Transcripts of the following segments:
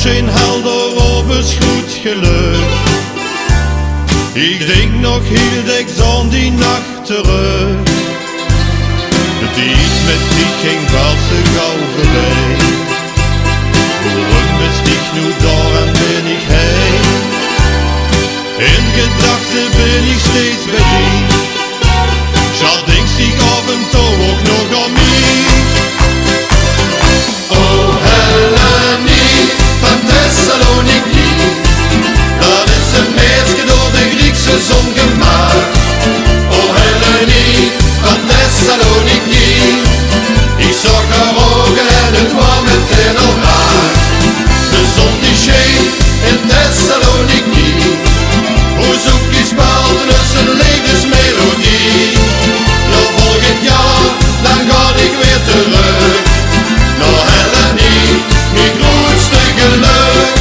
scheen helder op het goed geluk. Ik denk nog heel dik aan die nacht terug. Het iets met die ging wel zo gauw voorbij. Waarom is ik nu daar en ben ik heen? In gedachten ben ik steeds bij die. Schat, denkst ik af en toe ook nog aan mij. Oh Helene van Thessaloniki, dat is een meisje door de Griekse zon gemaakt. Oh Helene van Thessaloniki, ik zag haar ogen en het kwam meteen al raar. De zon die scheen in Thessaloniki, hoe zoek je spel tussen levensmelodie. Ja, volgend jaar, dan ga ik weer terug naar Helene, mijn grootste geluk.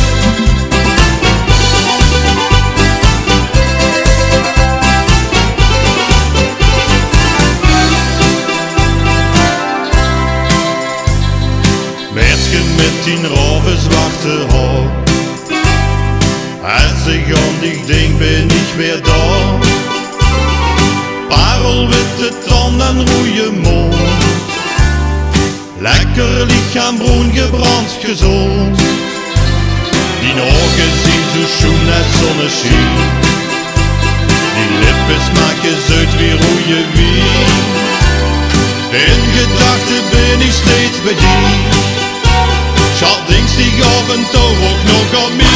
Meisje met die rove zwarte haar, als ik aan dich denk ben ik weer daar. Parelwitte tanden en roeie mond, lekker lichaam bruin gebrand gezond. Die ogen zien zo schoon als zonneschijn, die lippen smaken zoet wie roeie wien. In gedachten ben ik steeds bij die. Schat, denkst ik af en toe ook nog aan mij.